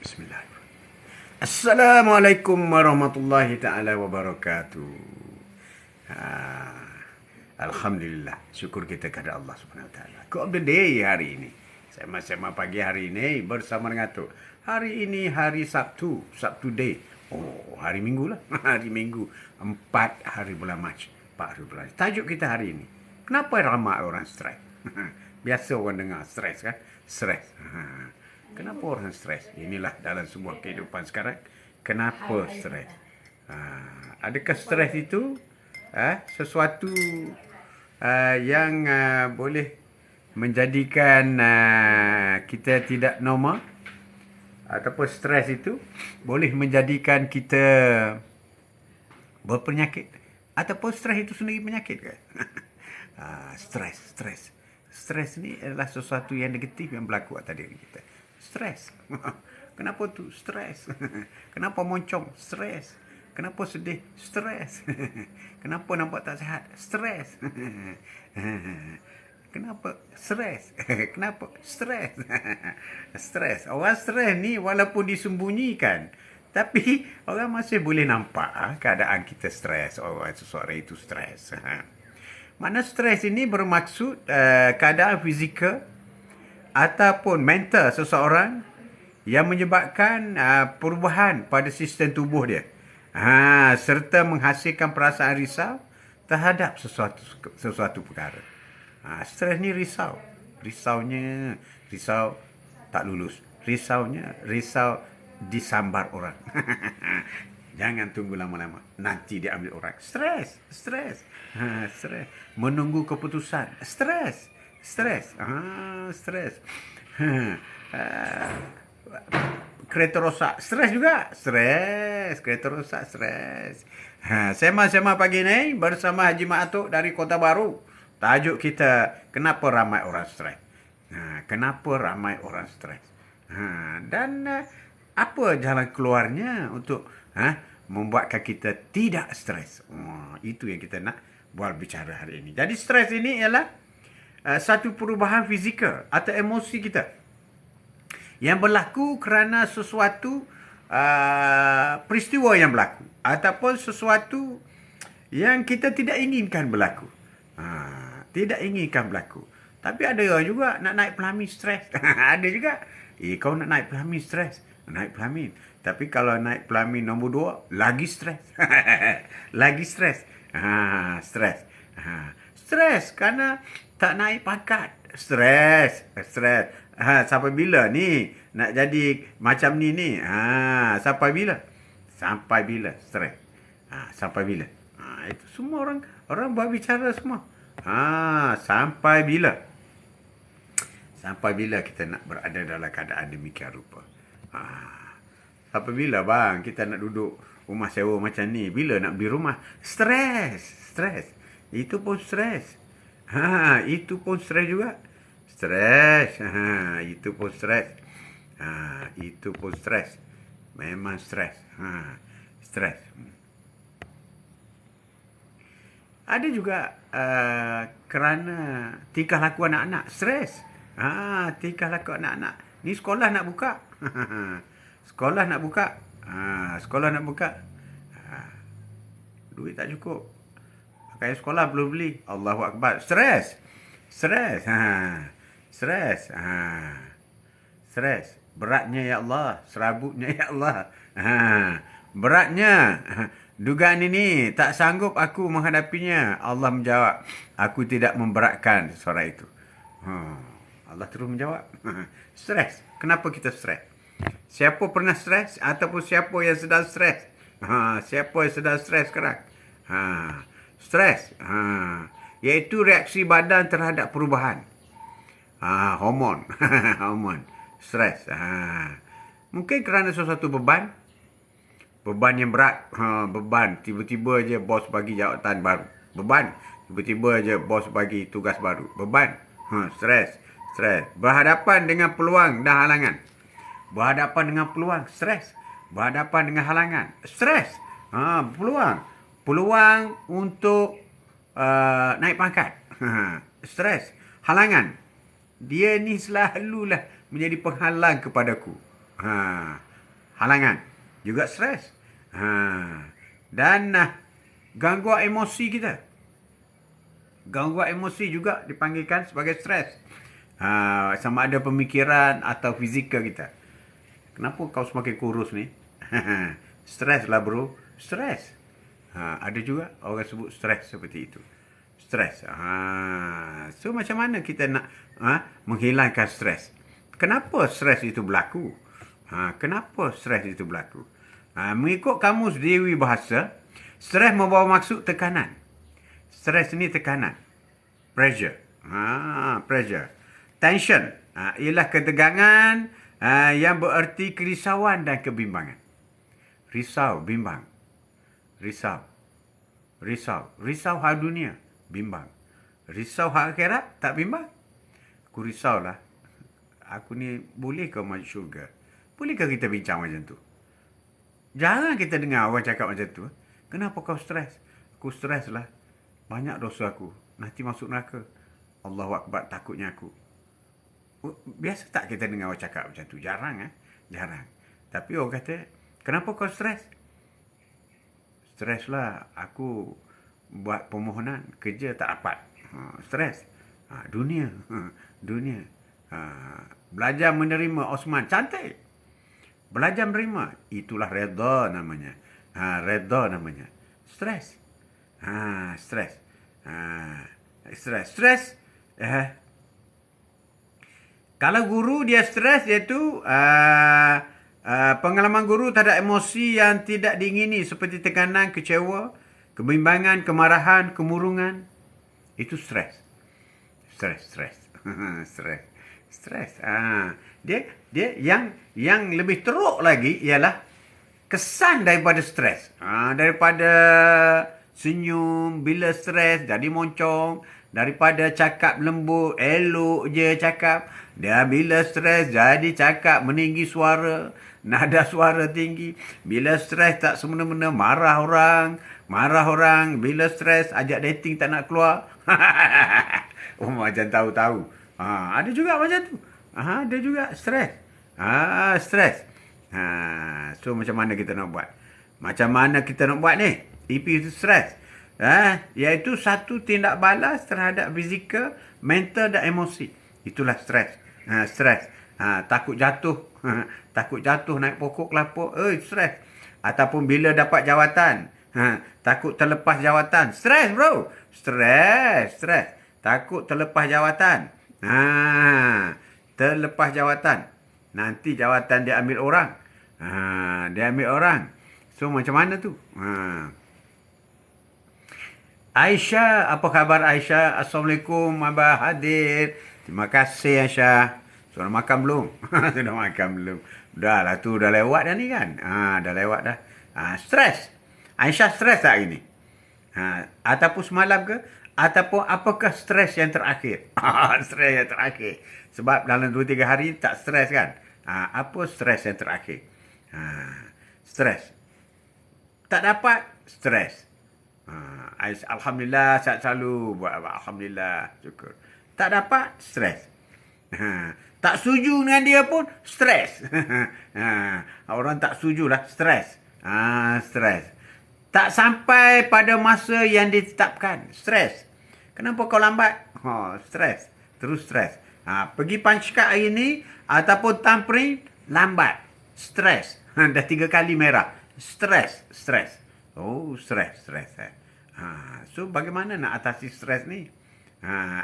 Bismillahirrahmanirrahim. Assalamualaikum warahmatullahi taala wabarakatuh. Alhamdulillah, syukur kita kepada Allah Subhanahu wa taala. Good of the day hari ini. Sama-sama pagi hari ini bersama dengan tu. Hari ini hari Sabtu, Sabtu day. Oh, hari Minggu lah. Hari Minggu, 4 hari bulan Mac. 4 hari bulan. Tajuk kita hari ini. Kenapa ramai orang stres? Biasa orang dengar stres kan? Stres. Kenapa orang stres? Inilah dalam sebuah kehidupan sekarang. Kenapa stres? Adakah stres itu sesuatu yang boleh menjadikan kita tidak normal? Ataupun stres itu boleh menjadikan kita berpenyakit? Ataupun stres itu sendiri penyakit ke? Stres ni adalah sesuatu yang negatif yang berlaku atas diri kita. Stres. Kenapa tu? Stres. Kenapa moncong? Stres. Kenapa sedih? Stres. Kenapa nampak tak sihat? Stres. Kenapa stres? Kenapa stres? Stres. Orang stres ni walaupun disembunyikan, tapi orang masih boleh nampak keadaan kita stres. Seseorang itu stres. Mana stres ini bermaksud keadaan fizikal ataupun mental seseorang yang menyebabkan perubahan pada sistem tubuh dia. Serta menghasilkan perasaan risau terhadap sesuatu perkara. Stres ni risau. Risau tak lulus. Risau disambar orang. Jangan tunggu lama-lama. Nanti diambil orang. Stres. Stres. Menunggu keputusan. Stres. Stres. Kereta rosak. Stres juga. Kereta rosak. Stres. Sema-sema pagi ni bersama Haji Mak Atuk dari Kota Baru. Tajuk kita, kenapa ramai orang stres? Kenapa ramai orang stres? Dan apa jalan keluarnya untuk membuatkan kita tidak stres? Itu yang kita nak buat bicara hari ini. Jadi stres ini ialah satu perubahan fizikal atau emosi kita yang berlaku kerana sesuatu peristiwa yang berlaku ataupun sesuatu yang kita tidak inginkan berlaku. Tidak inginkan berlaku. Tapi ada orang juga nak naik pelamin stres. Ada juga. Kau nak naik pelamin stres. Naik pelamin. Tapi kalau naik pelamin nombor 2, lagi stres. Lagi stres. Stres. Stres kerana tak naik pangkat. Stres. Sampai bila ni nak jadi macam ni? Sampai bila? Sampai bila stres? Sampai bila? Itu semua orang buat bicara semua. Sampai bila? Sampai bila kita nak berada dalam keadaan demikian rupa? Sampai bila bang kita nak duduk rumah sewa macam ni? Bila nak beli rumah? Stres. Itu pun stres. Itu pun stres juga. Stres. Itu pun stres. Itu pun stres. Memang stres. Stres. Ada juga kerana tingkah laku anak-anak. Stres. Tingkah laku anak-anak. Ni sekolah nak buka. Sekolah nak buka. Duit tak cukup. Pakai sekolah belum beli. Allahu Akbar. Stres. Stres. Beratnya ya Allah. Serabutnya ya Allah. Beratnya. Dugaan ini tak sanggup aku menghadapinya. Allah menjawab, aku tidak memberatkan seorang itu. Allah terus menjawab. Stres. Kenapa kita stres? Siapa pernah stres ataupun siapa yang sedang stres? Siapa yang sedang stres sekarang? Stres. Iaitu reaksi badan terhadap perubahan. Hormon. Hormon. Stres. Mungkin kerana sesuatu beban yang berat. Beban. Tiba-tiba je bos bagi jawatan baru. Beban. Tiba-tiba je bos bagi tugas baru. Beban. Stres. Berhadapan dengan peluang dan halangan. Berhadapan dengan peluang. Stres. Berhadapan dengan halangan. Stres. Peluang untuk naik pangkat. Stres. Halangan. Dia ni selalulah menjadi penghalang kepadaku. halangan. Juga stres. Dan gangguan emosi kita. Gangguan emosi juga dipanggilkan sebagai stres. Sama ada pemikiran atau fizikal kita. Kenapa kau semakin kurus ni? Stres lah bro. Stres. Ada juga orang sebut stres seperti itu. Stres. So macam mana kita nak menghilangkan stres? Kenapa stres itu berlaku? Kenapa stres itu berlaku? Mengikut kamus Dewi Bahasa, stres membawa maksud tekanan. Stres ni tekanan. Pressure. Pressure. Tension. Ialah ketegangan yang bererti kerisauan dan kebimbangan. Risau, bimbang. Risau. Risau hal dunia, bimbang. Risau hal akhirat, tak bimbang. Aku risaulah. Aku ni boleh ke masuk syurga? Bolehkah kita bincang macam tu? Jarang kita dengar orang cakap macam tu. Kenapa kau stres? Aku stres lah. Banyak dosa aku. Nanti masuk neraka. Allahu Akbar, takutnya aku. Biasa tak kita dengar orang cakap macam tu? Jarang. Jarang. Tapi orang kata, kenapa kau stres? Stres lah. Aku buat permohonan, kerja tak dapat. Stres. Dunia. Dunia. Belajar menerima Osman. Cantik. Belajar menerima. Itulah redha namanya. Redha namanya. Stres. Stres. Stres. Kalau guru dia stres, iaitu pengalaman guru terhadap emosi yang tidak diingini seperti tekanan, kecewa, kebimbangan, kemarahan, kemurungan. Itu stres. Stres. Dia yang lebih teruk lagi ialah kesan daripada stres. Daripada senyum bila stres jadi moncong, daripada cakap lembut, elok je cakap. Dia bila stres jadi cakap meninggi suara, nada suara tinggi. Bila stres tak semena-mena marah orang. Bila stres ajak dating tak nak keluar. Macam tahu-tahu. Ada juga macam tu. Ada juga stres. Stres. So macam mana kita nak buat? Macam mana kita nak buat ni? EP itu stres. Iaitu satu tindak balas terhadap fizikal, mental dan emosi. Itulah stres. Stres. Takut jatuh. Takut jatuh naik pokok kelapa. Stres. Ataupun bila dapat jawatan. Takut terlepas jawatan. Stres bro. Stres. Takut terlepas jawatan. Terlepas jawatan. Nanti jawatan dia ambil orang. Dia ambil orang. So macam mana tu? Aisyah, apa khabar Aisyah? Assalamualaikum, Abah hadir. Terima kasih Aisyah. Sudah makan belum? Sudah makan belum? Dah lah tu, dah lewat dah ni kan? Dah lewat dah. Stres. Aisyah stres tak hari ni? Ataupun semalam ke? Ataupun apakah stres yang terakhir? Stres yang terakhir. Sebab dalam 2-3 hari tak stres kan? Apa stres yang terakhir? Stres. Tak dapat, stres. Alhamdulillah, sihat selalu. Alhamdulillah, syukur. Tak dapat, stres. Tak setuju dengan dia pun, stres. Orang tak setujulah, stres. Stres. Tak sampai pada masa yang ditetapkan, stres. Kenapa kau lambat? Stres. Terus stres. Pergi panchkat hari ni, ataupun tampering, lambat. Stres. Dah 3 kali merah. Stres. Stres. So, bagaimana nak atasi stres ni?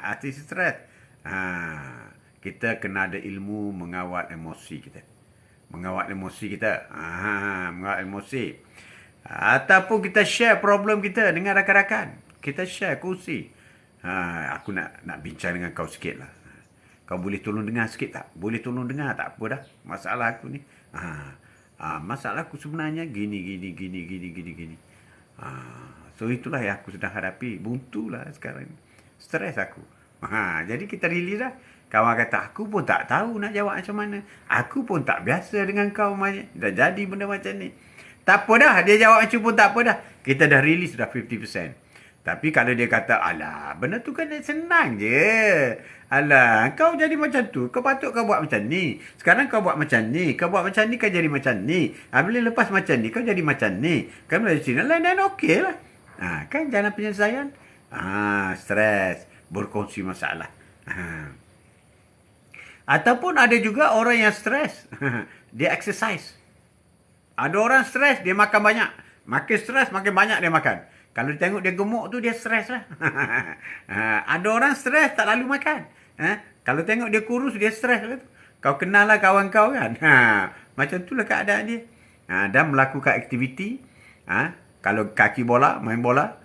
Atasi stres. Kita kena ada ilmu mengawal emosi kita. Mengawal emosi kita. Mengawal emosi. Ataupun kita share problem kita dengan rakan-rakan. Kita share, kongsi. Aku nak bincang dengan kau sikit lah. Kau boleh tolong dengar sikit tak? Boleh tolong dengar tak? Apa dah? Masalah aku ni. Masalah aku sebenarnya gini. So itulah yang aku sedang hadapi. Buntulah sekarang. Stres aku. Jadi kita release dah. Kawan kata, aku pun tak tahu nak jawab macam mana. Aku pun tak biasa dengan kau. Dah jadi benda macam ni. Tak apa dah. Dia jawab macam pun tak apa dah. Kita dah release dah 50%. Tapi kalau dia kata, alah, benda tu kan senang je. Alah, kau jadi macam tu, kau patut kau buat macam ni. Sekarang kau buat macam ni, kau buat macam ni, kau jadi macam ni. Bila lepas macam ni, kau jadi macam ni. Kau dari sini, lain-lain okey lah. Kan jalan penyelesaian. Stres, berkongsi masalah. Ataupun ada juga orang yang stres. Dia exercise. Ada orang stres, dia makan banyak. Makin stres, makin banyak dia makan. Kalau tengok dia gemuk tu, dia stres lah. Ada orang stres, tak lalu makan. Kalau tengok dia kurus, dia stres lah tu. Kau kenal lah kawan kau kan. Macam tu lah keadaan dia. Dan melakukan aktiviti. Kalau kaki bola, main bola.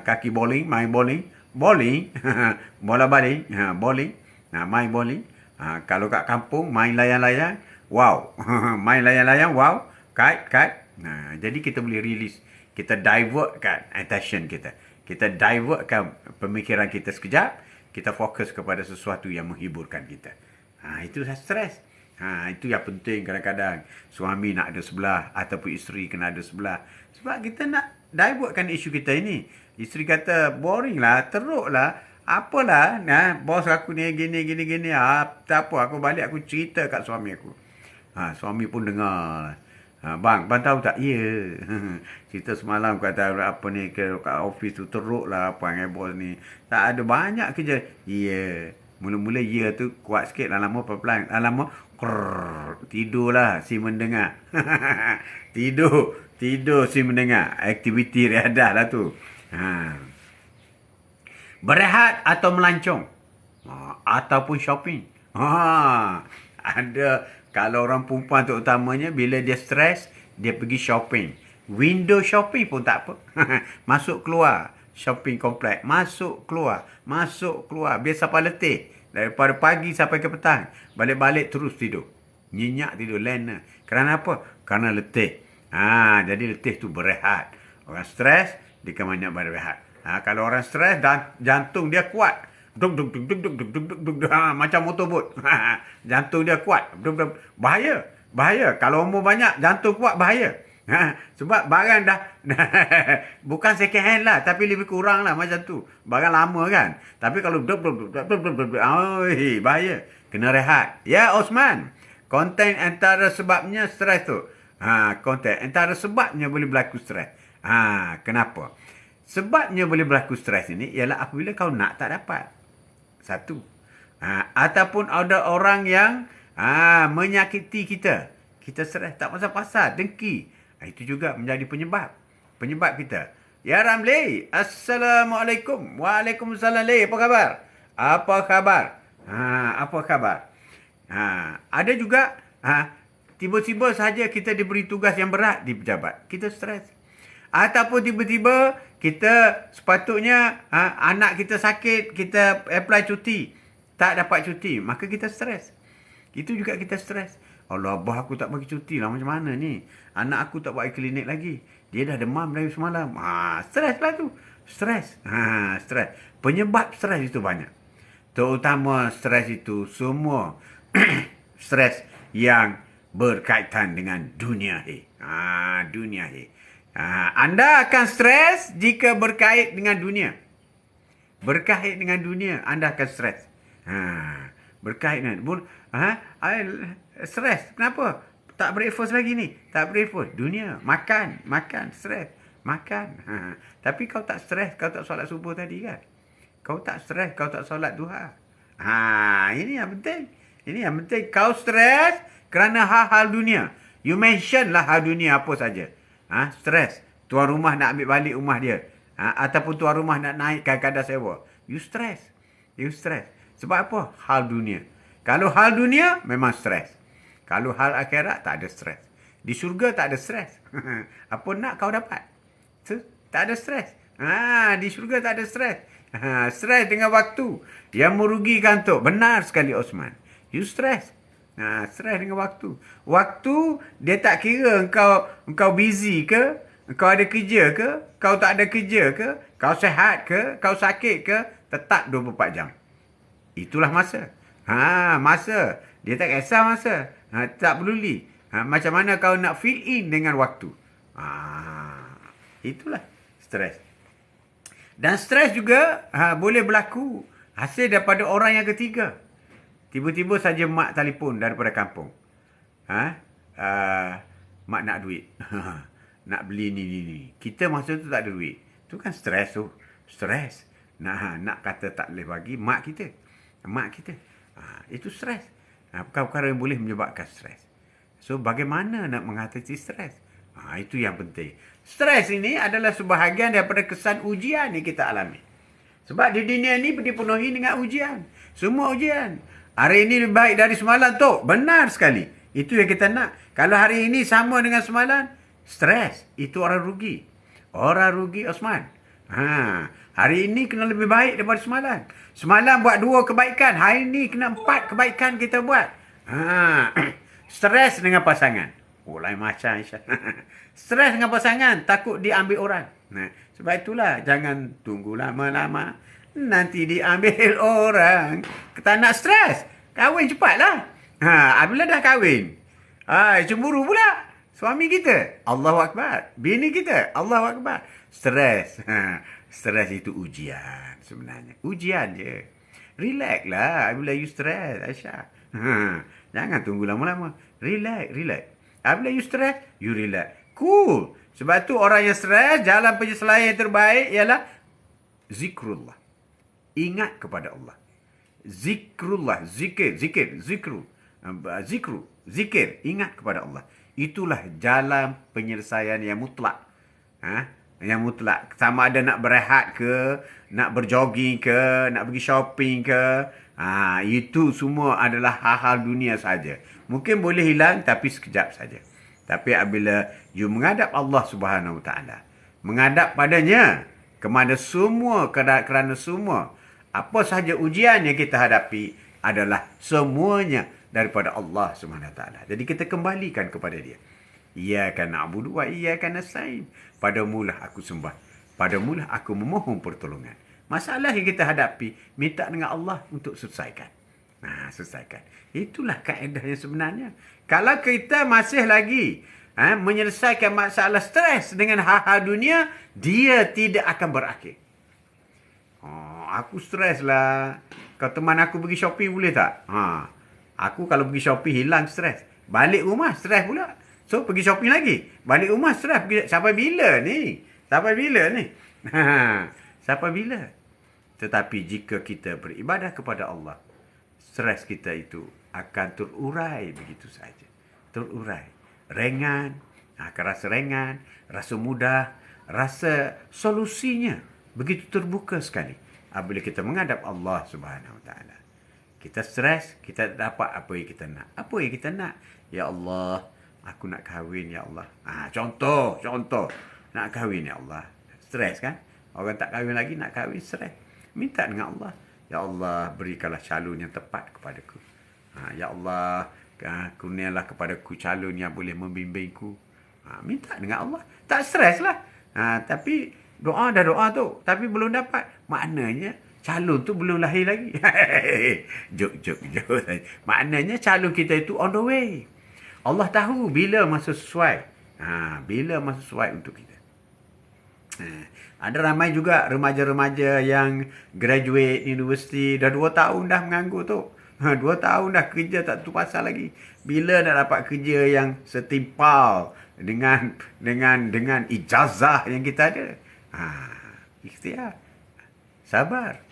Kaki bowling, main bowling. Bowling, bola baling. Bowling, main bowling. Kalau kat kampung, main layang-layang. Wow. Main layang-layang, wow. Kite. Jadi kita boleh release. Kita divertkan attention kita. Kita divertkan pemikiran kita sekejap. Kita fokus kepada sesuatu yang menghiburkan kita. Itu stres. Itu yang penting kadang-kadang. Suami nak ada sebelah ataupun isteri kena ada sebelah. Sebab kita nak divertkan isu kita ini. Isteri kata, boring lah, teruk lah. Apalah, bos aku ni gini. Tak apa, aku balik aku cerita kat suami aku. Suami pun dengar. Bang tahu tak? Ya. Cerita semalam kata apa ni kat office tu teruk lah apa dengan bos ni. Tak ada banyak kerja. Ya. Mula-mula ya tu kuat sikit, lama-lama pelan-pelan. Lama tidurlah si mendengar. Tidur si mendengar. Aktiviti riadah lah tu. Berehat atau melancong. Ataupun shopping. Ada. Kalau orang perempuan terutamanya, bila dia stres, dia pergi shopping. Window shopping pun tak apa. Masuk keluar. Shopping komplek. Masuk keluar. Biar sampai letih. Daripada pagi sampai ke petang. Balik-balik terus tidur. Nyenyak tidur. Lena. Kerana apa? Kerana letih. Jadi letih tu berehat. Orang stres, dia akan banyak berehat. Kalau orang stres, jantung dia kuat. Macam motorbot. Jantung dia kuat. Bahaya. Kalau umur banyak, jantung kuat, bahaya. Sebab barang dah bukan second hand lah, tapi lebih kurang lah macam tu. Barang lama kan. Tapi kalau bahaya. Kena rehat. Ya, Osman. Konten antara sebabnya stres tu. Konten antara sebabnya boleh berlaku stres. Kenapa? Sebabnya boleh berlaku stres ini ialah apabila kau nak tak dapat. Satu. Ataupun ada orang yang menyakiti kita. Kita stres tak pasal-pasal, dengki. Itu juga menjadi penyebab kita. Ya Ramli, Assalamualaikum. Waalaikumsalam. Apa khabar? Apa khabar? Ada juga tiba-tiba saja kita diberi tugas yang berat di pejabat. Kita stres. Ataupun tiba-tiba kita sepatutnya anak kita sakit, kita apply cuti. Tak dapat cuti, maka kita stres. Itu juga kita stres. Allah, abah aku tak bagi cuti lah, macam mana ni? Anak aku tak buat klinik lagi. Dia dah demam dari semalam. Stres lah tu. Stres. Penyebab stres itu banyak. Terutama stres itu semua stres yang berkaitan dengan dunia ni. Dunia ni. Anda akan stres jika berkait dengan dunia. Berkait dengan dunia, anda akan stres. Berkait dengan stres. Kenapa? Tak breakfast lagi ni. Tak breakfast. Dunia. Makan. Stres. Makan. Tapi kau tak stres, kau tak solat subuh tadi kan? Kau tak stres, kau tak solat duha. Ini yang penting. Kau stres kerana hal-hal dunia. You mention lah hal dunia apa saja. Stres. Tuan rumah nak ambil balik rumah dia. Ataupun tuan rumah nak naikkan kadar sewa. You stres. Sebab apa? Hal dunia. Kalau hal dunia, memang stres. Kalau hal akhirat, tak ada stres. Di syurga tak ada stres. Apa nak kau dapat? Tak ada stres. Di syurga tak ada stres. Stres dengan waktu. Yang merugikan tu. Benar sekali Osman. You stres. Stres dengan waktu. Waktu, dia tak kira engkau busy ke, engkau ada kerja ke, kau tak ada kerja ke, kau sihat ke, kau sakit ke, tetap 24 jam. Itulah masa. Masa. Dia tak kisah masa. Tak peduli. Macam mana kau nak fill in dengan waktu. Itulah stres. Dan stres juga boleh berlaku hasil daripada orang yang ketiga. Tiba-tiba saja mak telefon daripada kampung. Mak nak duit. Nak beli ni. Kita masa tu tak ada duit. Tu kan stres tu. Stres. Nak kata tak boleh bagi mak kita. Itu stres. Perkara-perkara yang boleh menyebabkan stres. So, bagaimana nak mengatasi stres? Itu yang penting. Stres ini adalah sebahagian daripada kesan ujian yang kita alami. Sebab di dunia ini dipenuhi dengan ujian. Semua ujian. Hari ini lebih baik dari semalam tu. Benar sekali. Itu yang kita nak. Kalau hari ini sama dengan semalam, stres. Itu orang rugi. Orang rugi Osman. Hari ini kena lebih baik daripada semalam. Semalam buat 2 kebaikan. Hari ini kena 4 kebaikan kita buat. Stres dengan pasangan. Lain macam Aisyah. Stres dengan pasangan. Takut diambil orang. Sebab itulah jangan tunggu lama-lama. Nanti diambil orang. Kita nak stres. Kahwin cepatlah. Apabila dah kahwin. Cemburu pula. Suami kita. Allahu Akbar. Bini kita. Allahu Akbar. Stres. Stres itu ujian sebenarnya. Ujian je. Relax lah. Apabila you stres, Aisyah. Jangan tunggu lama-lama. Relax. Apabila you stres, you relax. Cool. Sebab tu orang yang stres, jalan penyesuaian yang terbaik ialah zikrullah. Ingat kepada Allah. Zikrullah. Zikir. Ingat kepada Allah. Itulah jalan penyelesaian yang mutlak. Yang mutlak. Sama ada nak berehat ke, nak berjogging ke, nak pergi shopping ke. Itu semua adalah hal-hal dunia saja. Mungkin boleh hilang tapi sekejap saja. Tapi apabila you menghadap Allah Subhanahu Wa Taala, menghadap padanya kerana semua apa sahaja ujian yang kita hadapi adalah semuanya daripada Allah Subhanahu Wa Taala. Jadi kita kembalikan kepada Dia. Iyyaka na'budu wa iyyaka nasta'in. Padamulah aku sembah. Padamulah aku memohon pertolongan. Masalah yang kita hadapi, minta dengan Allah untuk selesaikan. Selesaikan. Itulah kaedah yang sebenarnya. Kalau kita masih lagi menyelesaikan masalah stres dengan hal-hal dunia, dia tidak akan berakhir. Aku stres lah. Kau teman aku pergi shopping boleh tak? Aku kalau pergi shopping hilang stres. Balik rumah stres pula. So pergi shopping lagi. Balik rumah stres. Sampai bila ni? Sampai bila? Tetapi jika kita beribadah kepada Allah, stres kita itu akan terurai begitu saja. Terurai. Ringan. Akan rasa ringan. Rasa mudah. Rasa solusinya begitu terbuka sekali. Apabila kita menghadap Allah Subhanahu Wa Taala. Kita stres, kita dapat apa yang kita nak. Apa yang kita nak? Ya Allah, aku nak kahwin, ya Allah. Contoh. Nak kahwin, ya Allah. Stres kan? Orang tak kahwin lagi, nak kahwin, stres. Minta dengan Allah. Ya Allah, berikanlah calon yang tepat kepadaku. Ya Allah, kurnialah kepadaku calon yang boleh membimbingku. Minta dengan Allah. Tak stres lah. Tapi doa tu. Tapi belum dapat. Maknanya calon tu belum lahir lagi. Jok. Maknanya calon kita itu on the way. Allah tahu bila masa sesuai. Bila masa sesuai untuk kita. Ada ramai juga remaja-remaja yang graduate universiti dah 2 tahun dah menganggur tu. 2 tahun dah kerja tak tentu pasal lagi. Bila nak dapat kerja yang setimpal dengan ijazah yang kita ada. Ikhtiar. Sabar.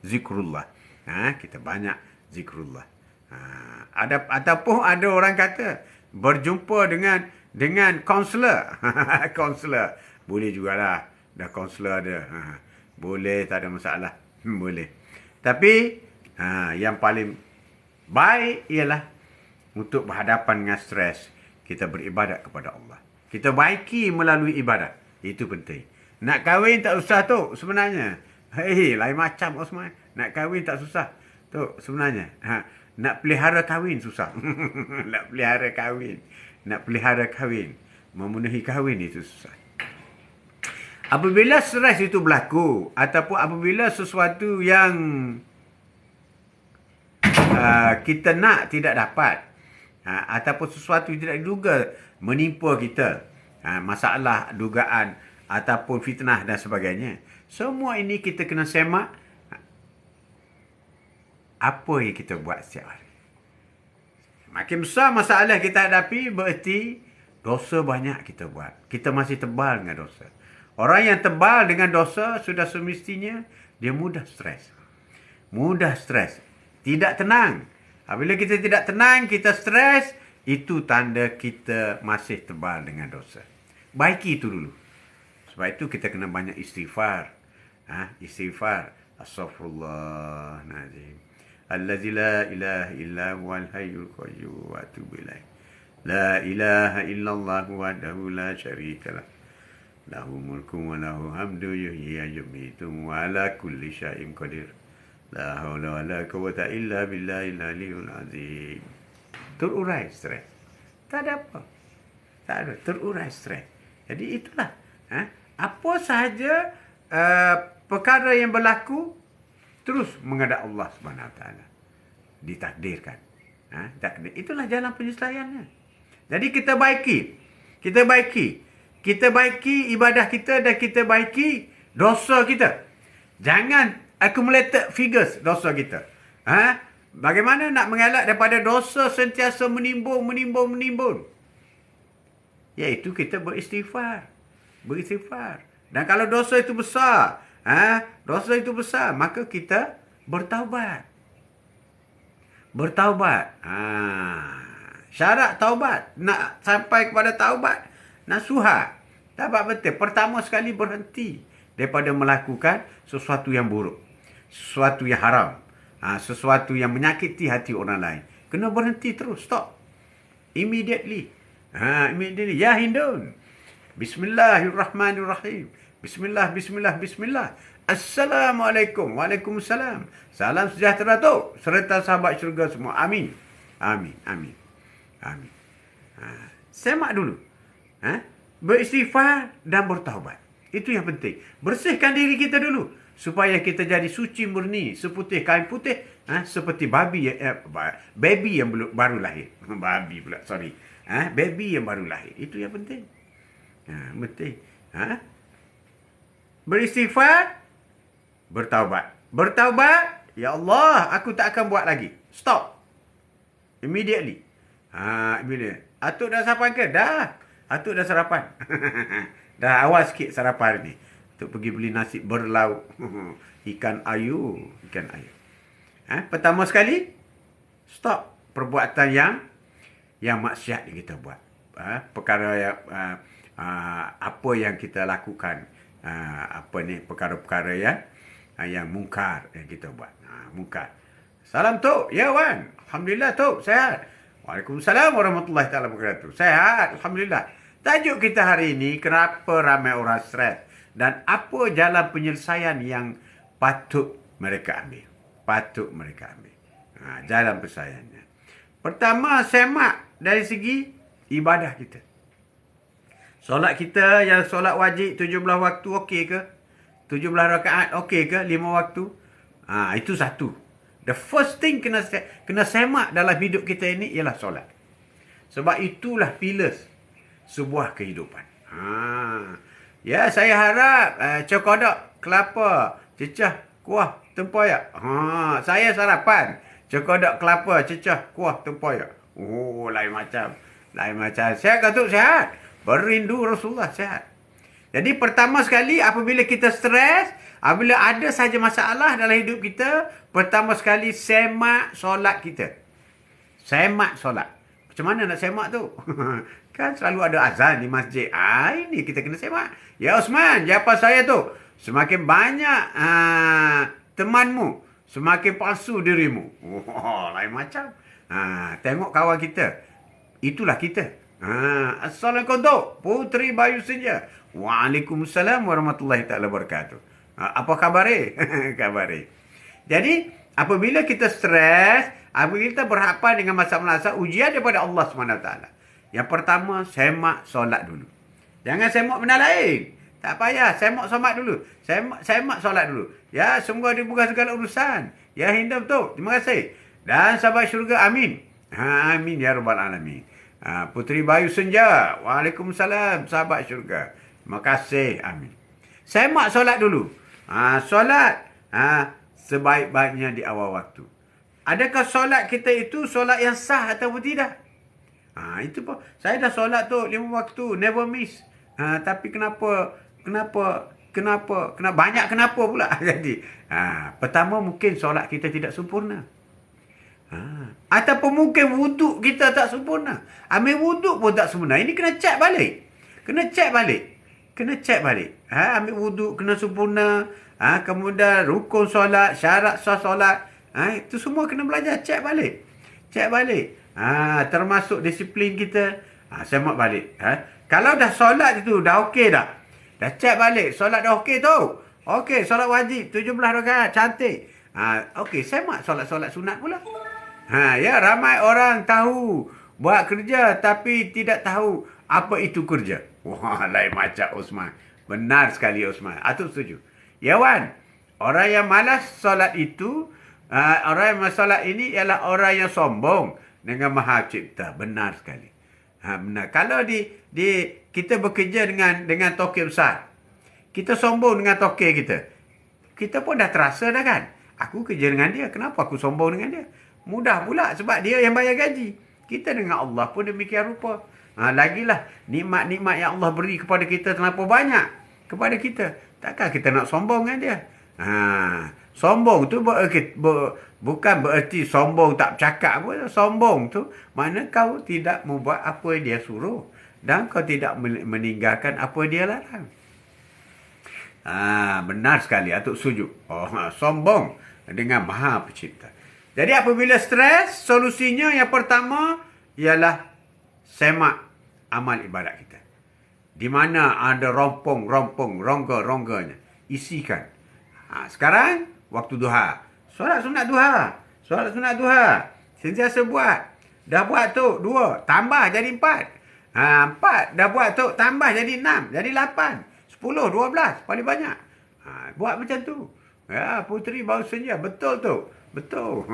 Zikrullah. Kita banyak zikrullah. Ataupun ada orang kata berjumpa dengan kaunselor. Kaunselor. Boleh jugalah. Dah kaunselor ada. Boleh, tak ada masalah. Boleh. Tapi yang paling baik ialah untuk berhadapan dengan stres, kita beribadat kepada Allah. Kita baiki melalui ibadat. Itu penting. Nak kahwin tak susah tu sebenarnya. Lain macam Osman. Nak kahwin tak susah tu sebenarnya. Nak pelihara kahwin susah. Nak pelihara kahwin. Memenuhi kahwin itu susah. Apabila stres itu berlaku ataupun apabila sesuatu yang kita nak tidak dapat, ataupun sesuatu yang tidak diduga menimpa kita, masalah dugaan ataupun fitnah dan sebagainya. Semua ini kita kena semak apa yang kita buat setiap hari. Makin besar masalah kita hadapi, bererti dosa banyak kita buat. Kita masih tebal dengan dosa. Orang yang tebal dengan dosa sudah semestinya dia mudah stres. Mudah stres. Tidak tenang. Apabila kita tidak tenang, kita stres, itu tanda kita masih tebal dengan dosa. Baiki itu dulu. Sebab itu kita kena banyak istighfar. Istighfar. Astaghfirullahaladzim. Allazi la ilaha illa huwal hayyul qayyum wa atubu ilaih. La ilaha illallah wahdahu la syarikalah. Lahu mulku wa lahu hamdu yuhyi wa yumiitu wa ala kulli syai'in qadir. La haula wa la quwwata illa billahil aliyyil azim. Terurai stres. Tak ada apa. Tak ada. Terurai stres. Jadi itulah. Apa sahaja perkara yang berlaku, terus menghadap Allah SWT. Ditakdirkan. Takdir. Itulah jalan penyelesaiannya. Jadi kita baiki. Kita baiki. Kita baiki ibadah kita dan kita baiki dosa kita. Jangan accumulated figures dosa kita. Bagaimana nak mengelak daripada dosa sentiasa menimbun. Iaitu kita beristighfar. Beristighfar. Dan kalau dosa itu besar, maka kita bertaubat. Bertaubat. Syarat taubat. Nak sampai kepada taubat, nasuha. Taubat betul. Pertama sekali berhenti daripada melakukan sesuatu yang buruk. Sesuatu yang haram. Sesuatu yang menyakiti hati orang lain. Kena berhenti terus. Stop. Immediately. Immediately. Ya Hindun. Bismillahirrahmanirrahim. Bismillah. Assalamualaikum. Waalaikumsalam. Salam sejahtera tu. Serta sahabat syurga semua. Amin. Semak dulu. Beristighfar dan bertaubat. Itu yang penting. Bersihkan diri kita dulu. Supaya kita jadi suci murni. Seputih kain putih. Seperti baby yang baru lahir. Babi pula, sorry. Baby yang baru lahir. Itu yang penting. Penting. Beristighfar. Bertaubat. Bertaubat. Ya Allah, aku tak akan buat lagi. Stop. Immediately. Immediately. Atuk dah sarapan ke? Dah. Atuk dah sarapan. Dah awal sikit sarapan ni. Untuk pergi beli nasi berlauk. Ikan ayu. Pertama sekali, stop perbuatan yang maksiat yang kita buat. Perkara yang apa yang kita lakukan. Perkara-perkara yang mungkar yang kita buat. Mungkar. Salam Tok. Ya Wan. Alhamdulillah Tok. Sehat. Waalaikumsalam warahmatullahi taala wabarakatuh. Sehat. Alhamdulillah. Tajuk kita hari ini, kenapa ramai orang stres dan apa jalan penyelesaian yang patut mereka ambil. Jalan penyelesaiannya. Pertama, semak dari segi ibadah kita. Solat kita yang solat wajib 17 waktu okey ke? 17 rakaat okey ke? 5 waktu? Itu satu. The first thing kena semak dalam hidup kita ini ialah solat. Sebab itulah pillars sebuah kehidupan. Ya, saya harap cokodok, kelapa, cecah, kuah, tempoyak. Saya sarapan cokodok, kelapa, cecah, kuah, tempoyak. Oh, lain macam. Sehat ke tu? Sehat. Berindu Rasulullah, sehat. Jadi pertama sekali apabila kita stres, apabila ada saja masalah dalam hidup kita, pertama sekali semak solat kita. Semak solat. Macam mana nak semak tu? Kan selalu ada azan di masjid. Ini kita kena semak. Ya Osman, jawapan saya tu. Semakin banyak temanmu, semakin palsu dirimu. Lain macam. Tengok kawan kita. Itulah kita. Assalamualaikum Tok. Putri Bayu Senja. Waalaikumsalam warahmatullahi taala wabarakatuh. Apa khabar? Khabar. Jadi, apabila kita stres, apabila kita berhadapan dengan masalah-masalah ujian daripada Allah SWT. Yang pertama, semak solat dulu. Jangan semak benda lain. Tak payah, semak solat dulu. Semak solat dulu. Ya, semoga dibuka segala urusan. Ya Hindam Tok, terima kasih. Dan sahabat syurga, amin. Amin ya rabbal alamin. Putri Bayu Senja. Waalaikumsalam, sahabat syurga. Terima kasih. Amin. Semak solat dulu. Solat sebaik-baiknya di awal waktu. Adakah solat kita itu solat yang sah ataupun tidak? Itu pun. Saya dah solat tu 5 waktu, never miss. Tapi kenapa banyak kenapa pula jadi. Pertama mungkin solat kita tidak sempurna. Ataupun mungkin wuduk kita tak sempurna. Ambil wuduk pun tak sempurna. Ini kena check balik. Kena check balik. Ambil wuduk kena sempurna. Kemudian rukun solat, syarat sah solat. Itu semua kena belajar. Check balik. Termasuk disiplin kita. Semak balik. Kalau dah solat itu dah okey dah. Dah check balik. Solat dah okey tu. Okey, solat wajib 17 rakaat. Cantik. Okey, semak solat-solat sunat pula. Ya, ramai orang tahu buat kerja tapi tidak tahu apa itu kerja. Wah, lain macam Osman. Benar sekali Osman. Atuk setuju. Ya Wan, orang yang malas solat itu, orang yang solat ini ialah orang yang sombong dengan Maha Cipta. Benar sekali. Benar. Kalau kita bekerja dengan tokek besar, kita sombong dengan tokek kita. Kita pun dah terasa dah kan. Aku kerja dengan dia. Kenapa aku sombong dengan dia? Mudah pula sebab dia yang bayar gaji. Kita dengan Allah pun demikian rupa. Lagilah nikmat-nikmat yang Allah beri kepada kita terlampau banyak kepada kita. Takkan kita nak sombong dengan dia? Sombong tu bukan bererti sombong tak bercakap pun. Sombong tu makna kau tidak membuat apa yang dia suruh dan kau tidak meninggalkan apa yang dia larang. Benar sekali Atuk setuju. Sombong dengan Maha Pencipta. Jadi apabila stres, solusinya yang pertama ialah semak amal ibadat kita. Di mana ada rompong-rompong, rongga-rongganya. Isikan. Sekarang, waktu duha. Solat sunat duha. Sentiasa buat. Dah buat tu, 2. Tambah jadi 4. 4. Dah buat tu, tambah jadi 6. Jadi 8. 10, 12. Paling banyak. Buat macam tu. Ya, puteri baru senja. Betul tu. Betul.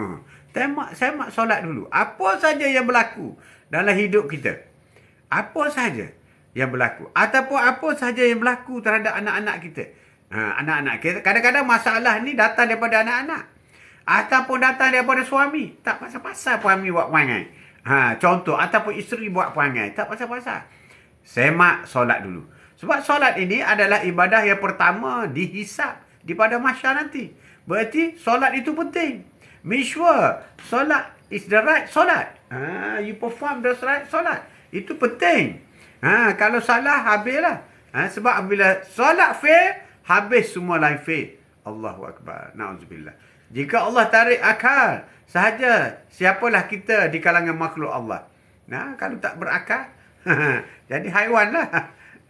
Semak solat dulu. Apa saja yang berlaku dalam hidup kita. Apa saja yang berlaku. Ataupun apa saja yang berlaku terhadap anak-anak kita. Anak-anak kita. Kadang-kadang masalah ni datang daripada anak-anak. Ataupun datang daripada suami. Tak pasal-pasal suami buat perangai. Contoh. Ataupun isteri buat perangai. Tak pasal-pasal. Semak solat dulu. Sebab solat ini adalah ibadah yang pertama dihisap di pada mahsyar nanti. Berarti solat itu penting. Make sure solat is the right solat. You perform the right solat. Itu penting. Kalau salah, habislah. Sebab bila solat fail, habis semua lain fail. Allahu Akbar. Na'udzubillah. Jika Allah tarik akal sahaja, siapalah kita di kalangan makhluk Allah. Kalau tak berakal, jadi haiwan lah.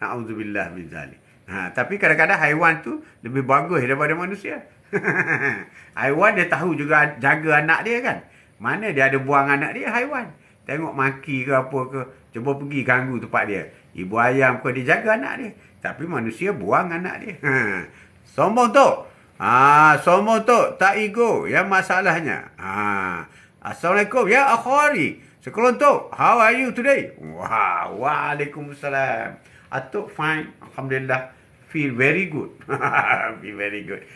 Na'udzubillah min zalik. Tapi kadang-kadang haiwan tu lebih bagus daripada manusia. Haiwan dia tahu juga jaga anak dia kan. Mana dia ada buang anak dia, haiwan. Tengok maki ke apa ke, cuba pergi ganggu tempat dia. Ibu ayam ke dia jaga anak dia. Tapi manusia buang anak dia. Sombong tu. Sombong tu. Tak ego. Yang masalahnya. Assalamualaikum. Ya akhwari. Sekelontok. How are you today? Waalaikumsalam. Atuk fine. Alhamdulillah. Feel very good. Feel very good.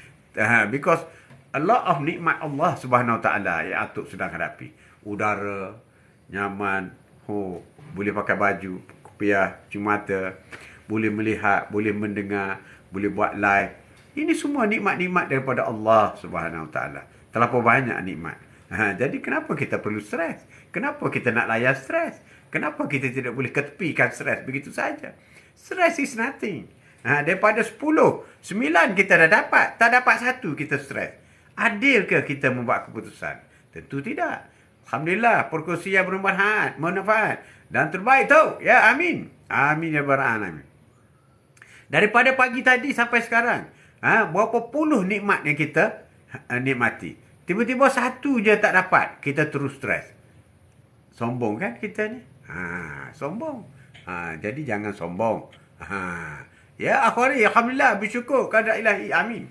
Because a lot of nikmat Allah Subhanahu Wa Taala yang Atuk sedang hadapi. Udara, nyaman, boleh pakai baju, kopiah, cumata, boleh melihat, boleh mendengar, boleh buat live. Ini semua nikmat-nikmat daripada Allah Subhanahu Wa Taala. Terlalu banyak nikmat. Jadi kenapa kita perlu stres? Kenapa kita nak layan stres? Kenapa kita tidak boleh ketepikan stres begitu saja? Stress is nothing. Daripada 10, 9 kita dah dapat. Tak dapat 1 kita stres. Adil ke kita membuat keputusan? Tentu tidak. Alhamdulillah, perkongsian bermanfaat dan terbaik tu. Ya, amin. Amin ya rabbal alamin. Daripada pagi tadi sampai sekarang, berapa puluh nikmat yang kita nikmati. Tiba-tiba 1 je tak dapat, kita terus stres. Sombong kan kita ni? Sombong. Jadi jangan sombong. Ya, akhwari, alhamdulillah, bersyukur kepada ilahi. Amin.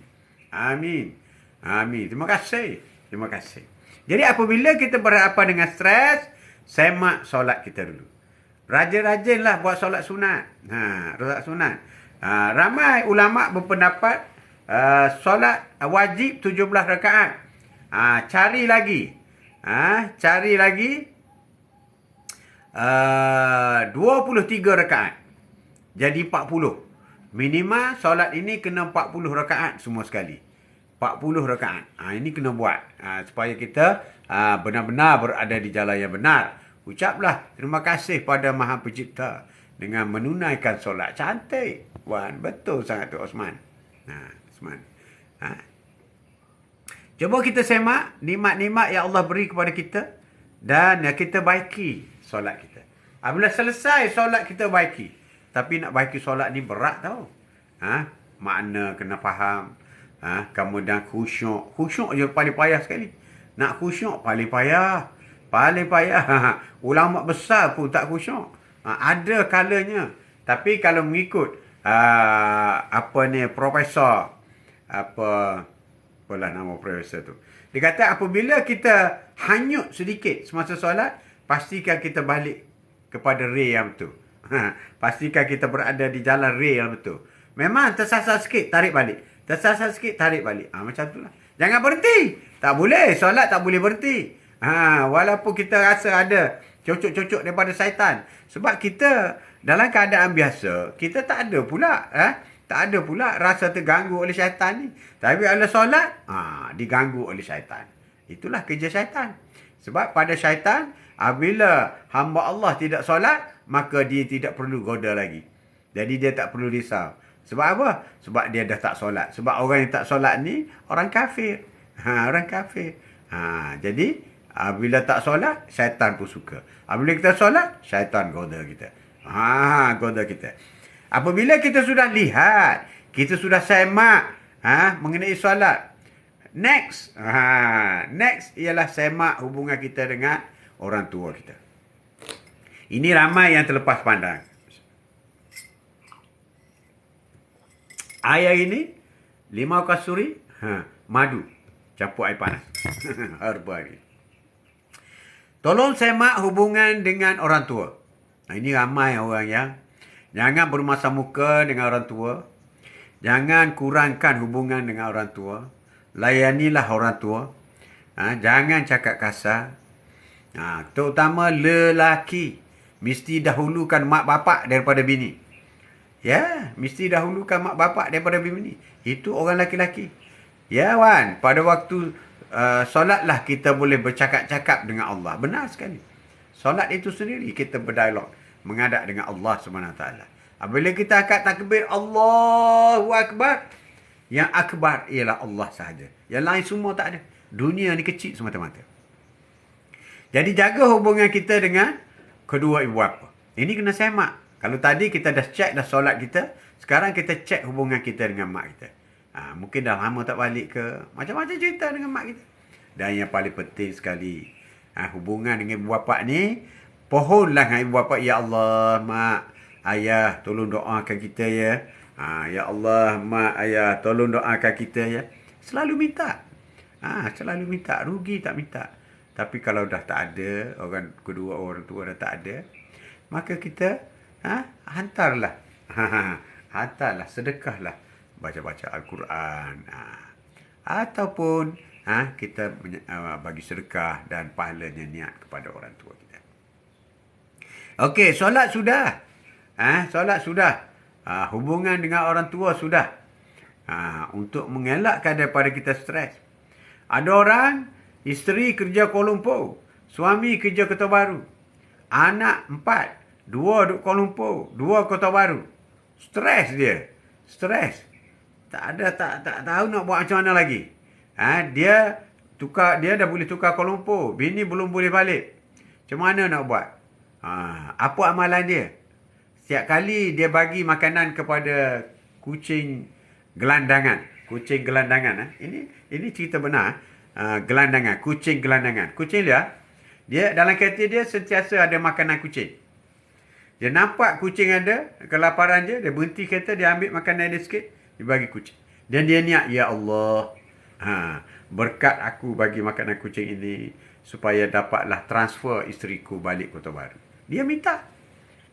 Amin. Amin. Terima kasih. Terima kasih. Jadi apabila kita berhadapan dengan stres, semak solat kita dulu. Rajin-rajinlah buat solat sunat. Solat sunat. Ramai ulama berpendapat solat wajib 17 rakaat. Cari lagi. Cari lagi 23 rakaat. Jadi 40. Minimal solat ini kena 40 rakaat semua sekali. 40 rakaat. Ini kena buat. Supaya kita benar-benar berada di jalan yang benar. Ucaplah terima kasih pada Maha Pencipta dengan menunaikan solat. Cantik. Wan, betul sangat tu Osman. Osman. Cuba kita semak nikmat-nikmat yang Allah beri kepada kita dan kita baiki solat kita. Apabila selesai solat kita baiki. Tapi nak baiki solat ni berat tau. Makna kena faham. Kemudian khusyuk. Khusyuk je paling payah sekali. Nak khusyuk paling payah. Paling payah. Ulama besar pun tak khusyuk. Ada kalanya. Tapi kalau mengikut profesor apalah nama profesor tu. Dia kata apabila kita hanyut sedikit semasa solat, pastikan kita balik kepada ray yang betul. Pastikan kita berada di jalan ray yang betul. Memang tersasar sikit, tarik balik. Tersasar sikit, tarik balik. Macam tu lah. Jangan berhenti. Tak boleh. Solat tak boleh berhenti. Walaupun kita rasa ada cocok-cocok daripada syaitan. Sebab kita dalam keadaan biasa, kita tak ada pula. Tak ada pula rasa terganggu oleh syaitan ni. Tapi bila solat, diganggu oleh syaitan. Itulah kerja syaitan. Sebab pada syaitan, apabila hamba Allah tidak solat, maka dia tidak perlu goda lagi. Jadi dia tak perlu risau. Sebab apa? Sebab dia dah tak solat. Sebab orang yang tak solat ni, orang kafir. Orang kafir. Jadi, apabila tak solat, syaitan pun suka. Apabila kita solat, syaitan goda kita. Goda kita. Apabila kita sudah lihat, kita sudah semak mengenai solat. Next ialah semak hubungan kita dengan orang tua kita. Ini ramai yang terlepas pandang. Air ini, limau kasturi, madu, campur air panas. Herba ni. Tolong semak hubungan dengan orang tua. Ini ramai orang yang jangan bermasa muka dengan orang tua. Jangan kurangkan hubungan dengan orang tua. Layanilah orang tua. Jangan cakap kasar. Terutama lelaki. Mesti dahulukan mak bapak daripada bini. Ya, mesti dahulukan mak bapak daripada bini. Itu orang laki-laki. Ya, Wan. Pada waktu solatlah kita boleh bercakap-cakap dengan Allah. Benar sekali. Solat itu sendiri kita berdialog. Menghadap dengan Allah SWT. Apabila kita angkat takbir, Allahu Akbar. Yang akbar ialah Allah sahaja. Yang lain semua tak ada. Dunia ni kecil semata-mata. Jadi jaga hubungan kita dengan kedua ibu bapa. Ini kena semak. Kalau tadi kita dah cek dah solat kita, sekarang kita cek hubungan kita dengan mak kita. Mungkin dah lama tak balik ke. Macam-macam cerita dengan mak kita. Dan yang paling penting sekali, hubungan dengan ibu bapa ni, pohonlah dengan ibu bapa. Ya Allah, mak, ayah, tolong doakan kita ya. Ya Allah, mak, ayah, tolong doakan kita ya. Selalu minta. Selalu minta. Rugi tak minta. Tapi kalau dah tak ada, kedua orang tua dah tak ada, maka kita hantarlah. Hantarlah, sedekahlah. Baca-baca Al-Quran. Ataupun kita bagi sedekah dan pahalanya niat kepada orang tua kita. Okey, solat sudah. Solat sudah. Hubungan dengan orang tua sudah. Untuk mengelakkan daripada kita stres. Ada orang, isteri kerja Kuala Lumpur, suami kerja Kota Baru. Anak 4, 2 duduk Kuala Lumpur, 2 Kota Baru. Stres dia. Stres. Tak tahu nak buat macam mana lagi. Dia dah boleh tukar Kuala Lumpur, bini belum boleh balik. Macam mana nak buat? Apa amalan dia? Setiap kali dia bagi makanan kepada kucing gelandangan. Kucing gelandangan. Ini cerita benar. Gelandangan. Kucing gelandangan. Kucing dia dalam kereta dia sentiasa ada makanan kucing. Dia nampak kucing ada, kelaparan dia berhenti kereta, dia ambil makanan dia sikit, dia bagi kucing. Dan dia niat, ya Allah, berkat aku bagi makanan kucing ini, supaya dapatlah transfer isteriku balik Kota Baru. Dia minta.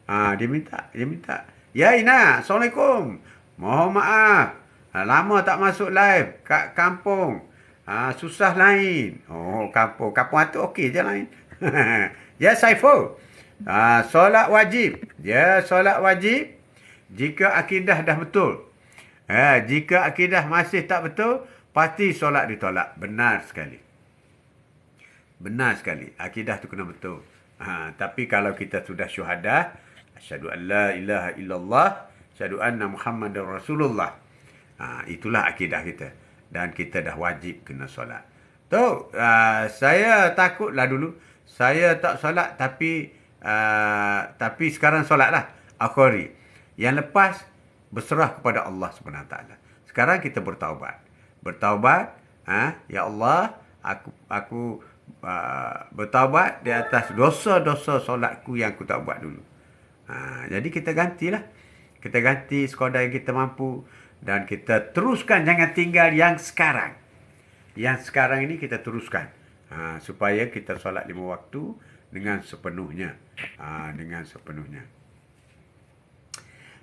Dia minta. Ya Ina, Assalamualaikum. Mohon maaf. Lama tak masuk live kat kampung. Susah lain. Oh, kampung. Kampung atuk okey je lain. Ya, Saiful. Solat wajib. Ya, solat wajib. Jika akidah dah betul. Jika akidah masih tak betul, pasti solat ditolak. Benar sekali. Benar sekali. Akidah tu kena betul. Tapi kalau kita sudah syuhada, asyhadu an la ilaha illallah, asyhadu anna Muhammadar Rasulullah. Itulah akidah kita. Dan kita dah wajib kena solat. Tu, saya takutlah dulu. Saya tak solat tapi sekarang solatlah. Akhiri. Yang lepas berserah kepada Allah SWT. Sekarang kita bertaubat. Bertaubat, ya Allah, aku bertaubat di atas dosa-dosa solatku yang aku tak buat dulu. Jadi kita gantilah. Kita ganti sekadar yang kita mampu. Dan kita teruskan, jangan tinggal yang sekarang. Yang sekarang ini kita teruskan. Supaya kita solat 5 waktu dengan sepenuhnya. Dengan sepenuhnya.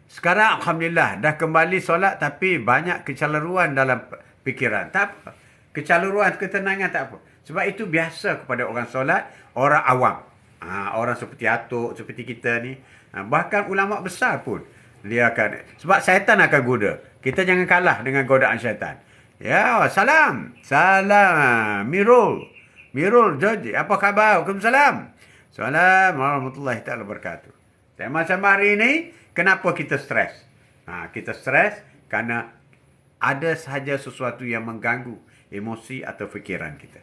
Sekarang Alhamdulillah dah kembali solat tapi banyak kecelaruan dalam fikiran. Tak apa. Kecelaruan, ketenangan tak apa. Sebab itu biasa kepada orang solat, orang awam. Orang seperti atuk, seperti kita ni. Bahkan ulama besar pun. Dia akan, sebab syaitan akan goda. Kita jangan kalah dengan godaan syaitan. Ya, salam. Salam. Mirul. George, apa khabar? Waalaikumsalam. Assalamualaikum warahmatullahi taala wabarakatuh. Tema-tema hari ini, kenapa kita stres? Kita stres kerana ada sahaja sesuatu yang mengganggu emosi atau fikiran kita.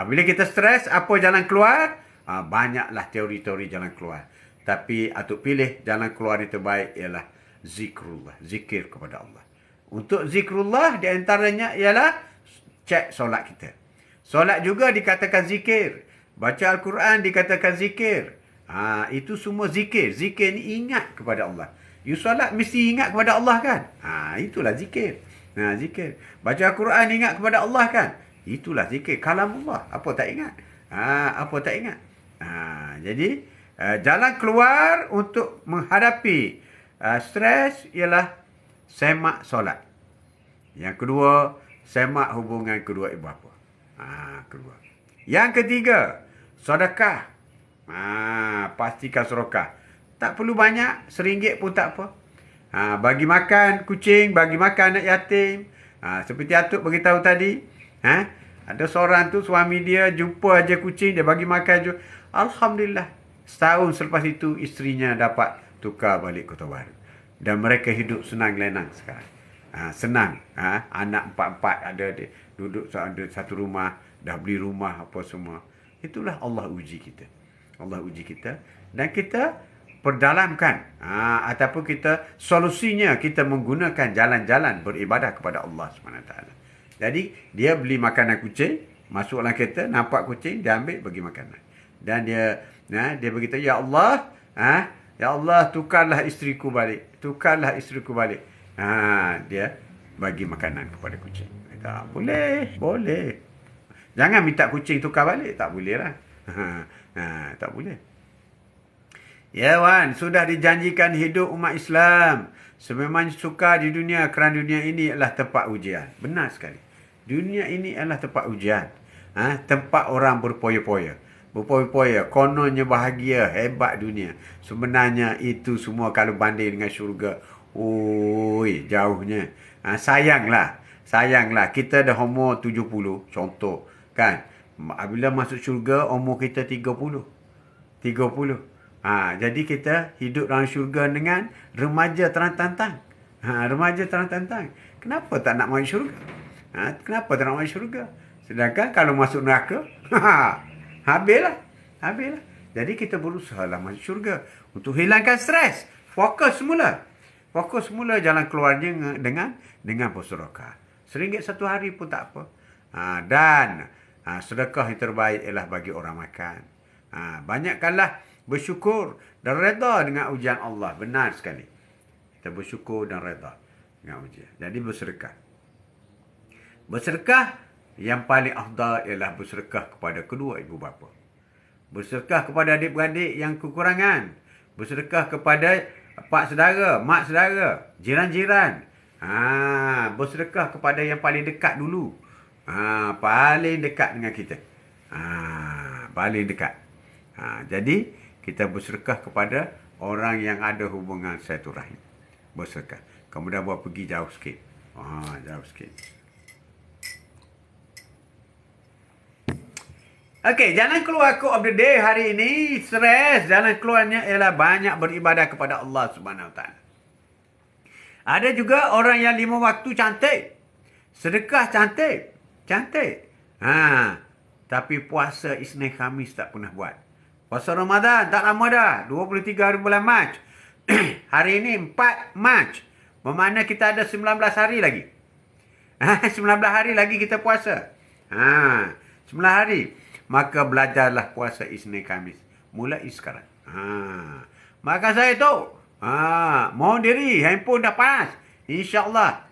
Bila kita stres, apa jalan keluar? Banyaklah teori-teori jalan keluar. Tapi atuk pilih jalan keluar yang terbaik ialah zikrullah. Zikir kepada Allah. Untuk zikrullah di antaranya ialah cek solat kita. Solat juga dikatakan zikir. Baca Al-Quran dikatakan zikir. Itu semua zikir. Zikir ni ingat kepada Allah. You solat mesti ingat kepada Allah kan? Itulah zikir. Zikir. Baca Al-Quran ingat kepada Allah kan? Itulah zikir. Kalam Allah. Apa tak ingat? Apa tak ingat? Jadi, jalan keluar untuk menghadapi stres ialah semak solat. Yang kedua, semak hubungan kedua ibu bapa. Kedua. Yang ketiga, sedekah. Pastikan sedekah. Tak perlu banyak, RM1 pun tak apa. Bagi makan kucing, bagi makan anak yatim. Seperti atuk beritahu tadi. Ada seorang tu, suami dia jumpa aja kucing, dia bagi makan je. Alhamdulillah. Setahun selepas itu, isterinya dapat tukar balik Kota Baru. Dan mereka hidup senang lenang sekarang. Senang. Anak 4 ada duduk satu rumah, dah beli rumah apa semua. Itulah Allah uji kita. Allah uji kita. Dan kita perdalamkan. Ataupun kita, solusinya kita menggunakan jalan-jalan beribadah kepada Allah SWT. Jadi, dia beli makanan kucing, masuk dalam kereta, nampak kucing, dia ambil, bagi makanan. Dan dia berkata, Ya Allah, Ya Allah, tukarlah isteriku balik. Tukarlah isteriku balik. Dia bagi makanan kepada kucing. Kata, boleh. Jangan minta kucing tukar balik. Tak boleh lah. Tak boleh. Ya Wan, sudah dijanjikan hidup umat Islam sememangnya suka di dunia kerana dunia ini adalah tempat ujian. Benar sekali. Dunia ini adalah tempat ujian. Tempat orang berpoya-poya. Berpoya-poya. Kononnya bahagia, hebat dunia. Sebenarnya itu semua kalau banding dengan syurga. Jauhnya. Sayanglah. Kita dah umur 70, contoh. Kan? Bila masuk syurga, umur kita 30. Jadi kita hidup dalam syurga dengan remaja terang-tantang. Remaja terang-tantang. Kenapa tak nak masuk syurga? Kenapa tak nak masuk syurga? Sedangkan kalau masuk neraka, habislah. Jadi kita berusaha lah masuk syurga. Untuk hilangkan stres. Fokus semula jalan keluarnya dengan bersedekah. RM1 satu hari pun tak apa. Dan sedekah yang terbaik ialah bagi orang makan. Banyakkanlah bersyukur dan reda dengan ujian Allah. Benar sekali. Kita bersyukur dan reda dengan ujian. Jadi bersedekah. Bersedekah yang paling afdal ialah bersedekah kepada kedua ibu bapa. Bersedekah kepada adik-beradik yang kekurangan. Bersedekah kepada pak saudara, mak saudara, jiran-jiran. Bersedekah kepada yang paling dekat dulu. Paling dekat dengan kita. Paling dekat. Jadi kita bersedekah kepada orang yang ada hubungan silaturahim. Bersedekah. Kemudian buat pergi jauh sikit. Jauh sikit. Okey, jalan keluar quote of the day hari ini, stres. Jalan keluarnya ialah banyak beribadah kepada Allah Subhanahu Wa Taala. Ada juga orang yang 5 waktu cantik. Sedekah cantik. Cantik. Tapi puasa Isnin Khamis tak pernah buat. Puasa Ramadan tak lama dah. 23 hari bulan Mac. Hari ini 4 Mac. Bermakna kita ada 19 hari lagi. 19 hari lagi kita puasa. 19 hari. Maka belajarlah puasa Isnin Khamis. Mulai sekarang. Maka saya tu. Mohon diri. Handphone dah panas. InsyaAllah.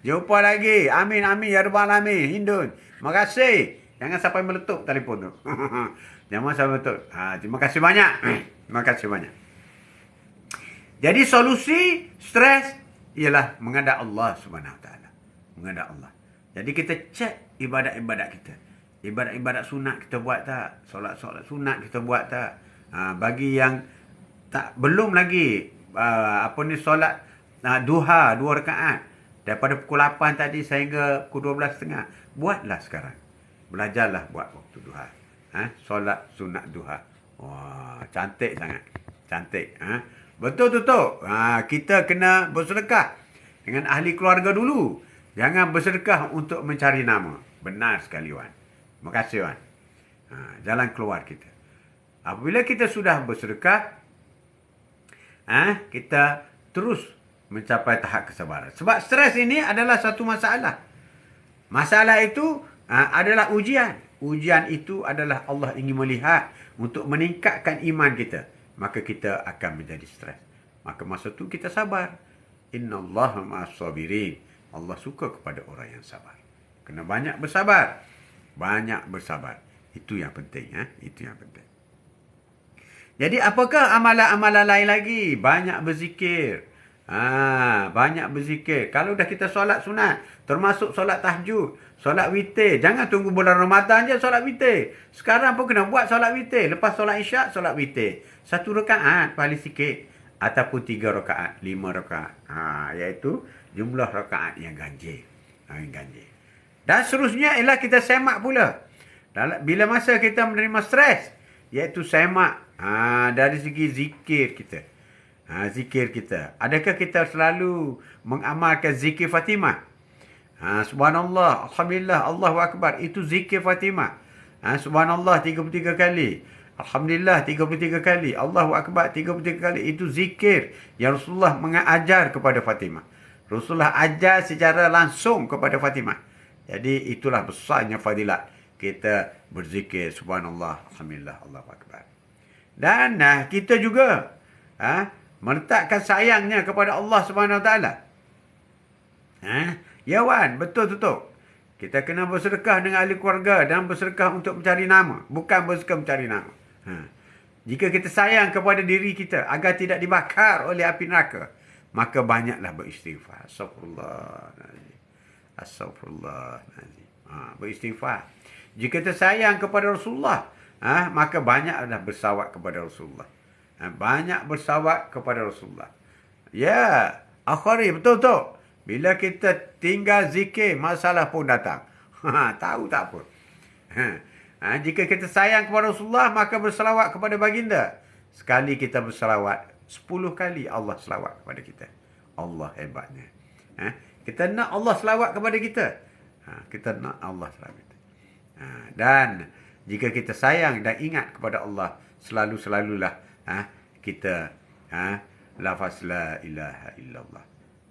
Jumpa lagi. Amin, amin. Ya Rabbal Alamin. Hindun. Terima kasih. Jangan sampai meletup telefon tu. Jangan sampai meletup. Terima kasih banyak. Terima kasih banyak. Jadi solusi stres ialah menghadap Allah Subhanahu Wa Taala. Menghadap Allah. Jadi kita cek ibadat-ibadat kita. Ibadat-ibadat sunat kita buat tak? Solat-solat sunat kita buat tak? Bagi yang tak belum lagi solat duha 2 rakaat daripada pukul 8 tadi sehingga pukul 12.30, buatlah sekarang. Belajarlah buat waktu duha. Solat sunat duha. Wah, cantik sangat. Cantik. Betul. Kita kena bersedekah dengan ahli keluarga dulu. Jangan bersedekah untuk mencari nama. Benar sekali, Wan. Terima kasih, Wan. Jalan keluar kita. Apabila kita sudah bersedekah, kita terus mencapai tahap kesabaran. Sebab stres ini adalah satu masalah. Masalah itu adalah ujian. Ujian itu adalah Allah ingin melihat untuk meningkatkan iman kita. Maka kita akan menjadi stres. Maka masa itu kita sabar. Innallaha ma'as sabirin. Allah suka kepada orang yang sabar. Kena banyak bersabar. Banyak bersabar. Itu yang penting. Itu yang penting. Jadi apakah amalan-amalan lain lagi? Banyak berzikir. Banyak berzikir. Kalau dah kita solat sunat, termasuk solat tahajud, solat witir. Jangan tunggu bulan Ramadan je solat witir. Sekarang pun kena buat solat witir. Lepas solat isyak, solat witir. 1 rakaat paling sikit. Ataupun 3 rakaat, 5 rakaat. Iaitu jumlah rakaat yang ganjil. Ganjil. Dan seterusnya ialah kita semak pula. Bila masa kita menerima stres, iaitu semak dari segi zikir kita. Zikir kita. Adakah kita selalu mengamalkan zikir Fatimah? Subhanallah, Alhamdulillah, Allahu Akbar. Itu zikir Fatimah. Subhanallah 33 kali. Alhamdulillah 33 kali. Allahu Akbar 33 kali. Itu zikir yang Rasulullah mengajar kepada Fatimah. Rasulullah ajar secara langsung kepada Fatimah. Jadi itulah besarnya fadilat kita berzikir subhanallah, alhamdulillah, Allahu Akbar. Dan kita juga meletakkan sayangnya kepada Allah Subhanahu Wa Taala. Ya Wan, betul. Kita kena bersedekah dengan ahli keluarga dan bersedekah untuk mencari nama, bukan bersedekah mencari nama. Jika kita sayang kepada diri kita agar tidak dibakar oleh api neraka, maka banyaklah beristighfar. Astagfirullahaladzim. Beristighfar. Jika kita sayang kepada Rasulullah, maka banyaklah bersawat kepada Rasulullah. Banyak bersawat kepada Rasulullah. Ya, akhari betul. Bila kita tinggal zikir, masalah pun datang. Tahu tak apa. Jika kita sayang kepada Rasulullah, maka berselawat kepada baginda. Sekali kita berselawat, 10 kali Allah selawat kepada kita. Allah hebatnya. Kita nak Allah selawat kepada kita. Kita nak Allah selawat kita. Dan jika kita sayang dan ingat kepada Allah, selalulah kita lafaz la ilaha illallah.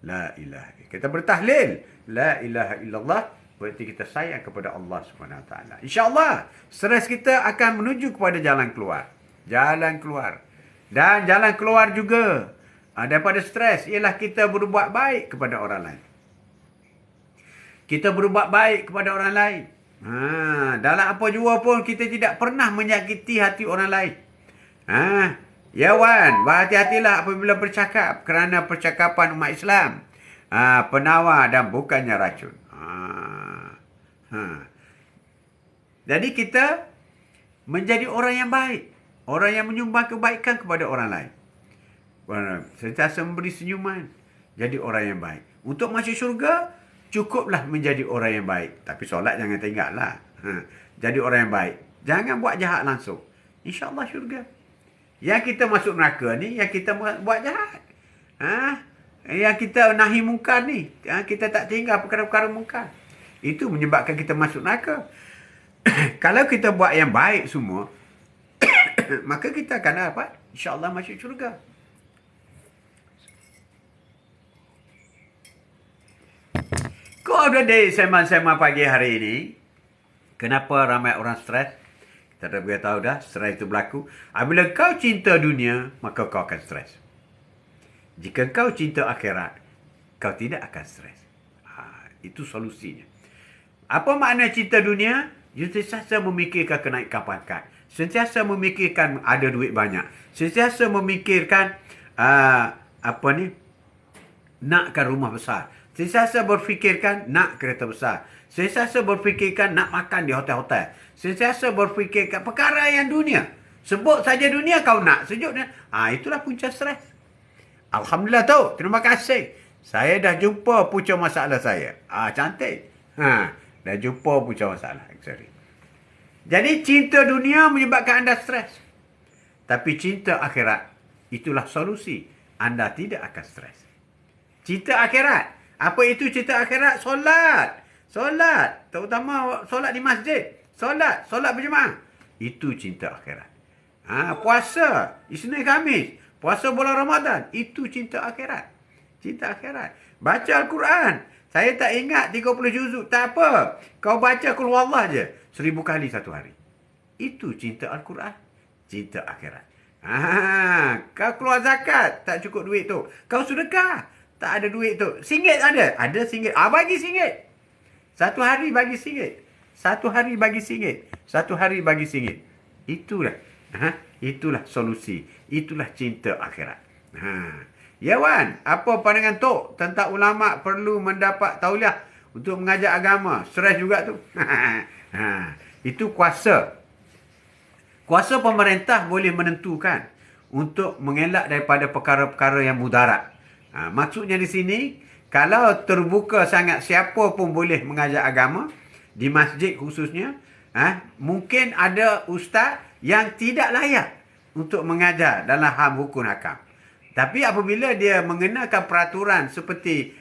La ilaha. Kita bertahlil la ilaha illallah, berarti kita sayang kepada Allah Subhanahu Wa Taala. InsyaAllah stres kita akan menuju kepada jalan keluar. Jalan keluar. Dan jalan keluar juga daripada stres ialah kita berbuat baik kepada orang lain. Kita berbuat baik kepada orang lain. Dalam apa jua pun kita tidak pernah menyakiti hati orang lain. Ya Wan, berhati-hatilah apabila bercakap, kerana percakapan umat Islam penawar dan bukannya racun. Jadi kita menjadi orang yang baik. Orang yang menyumbang kebaikan kepada orang lain. Sentiasa memberi senyuman. Jadi orang yang baik. Untuk masuk syurga, cukuplah menjadi orang yang baik. Tapi solat jangan tinggallah. Jadi orang yang baik. Jangan buat jahat langsung. InsyaAllah syurga. Yang kita masuk neraka ni, yang kita buat jahat. Yang kita nahi mungkar ni. Kita tak tinggal perkara-perkara mungkar. Itu menyebabkan kita masuk neraka. Kalau kita buat yang baik semua, maka kita akan dapat insya-Allah masuk syurga. Kau ada di sembang-sembang pagi hari ini, kenapa ramai orang stres? Kita dah beritahu dah, stres itu berlaku. Apabila kau cinta dunia, maka kau akan stres. Jika kau cinta akhirat, kau tidak akan stres. Itu solusinya. Apa makna cinta dunia? Sentiasa memikirkan kenaikan pangkat. Sentiasa memikirkan ada duit banyak. Sentiasa memikirkan nakkan rumah besar. Sentiasa berfikirkan nak kereta besar. Sentiasa berfikirkan nak makan di hotel-hotel. Sentiasa berfikirkan perkara yang dunia. Sebut saja dunia kau nak. Sejuk dunia. Itulah punca stres. Alhamdulillah tu. Terima kasih. Saya dah jumpa punca masalah saya. Cantik. Dah jumpa punca masalah. Sorry. Jadi cinta dunia menyebabkan anda stres. Tapi cinta akhirat, itulah solusi. Anda tidak akan stres. Cinta akhirat. Apa itu cinta akhirat? Solat. Solat. Terutama solat di masjid. Solat. Solat berjemaah. Itu cinta akhirat. Puasa. Isnin Khamis. Puasa bulan Ramadan. Itu cinta akhirat. Cinta akhirat. Baca Al-Quran. Saya tak ingat 30 juzuk. Tak apa. Kau baca Qul Huwallah je. 1000 kali satu hari. Itu cinta Al-Quran. Cinta akhirat. Kau keluar zakat. Tak cukup duit tu. Kau sedekah. Tak ada duit tu. RM1 ada. Ada RM1. Bagi RM1. Satu hari bagi RM1. Satu hari bagi RM1. Satu hari bagi RM1. Itulah. Itulah solusi. Itulah cinta akhirat. Ya Wan, apa pandangan Tok tentang ulama perlu mendapat tauliah untuk mengajar agama? Stres juga tu. Itu kuasa. Kuasa pemerintah boleh menentukan untuk mengelak daripada perkara-perkara yang mudarat. Maksudnya di sini, kalau terbuka sangat siapa pun boleh mengajar agama, di masjid khususnya, mungkin ada ustaz yang tidak layak untuk mengajar dalam hal hukum hakam. Tapi apabila dia mengenakan peraturan seperti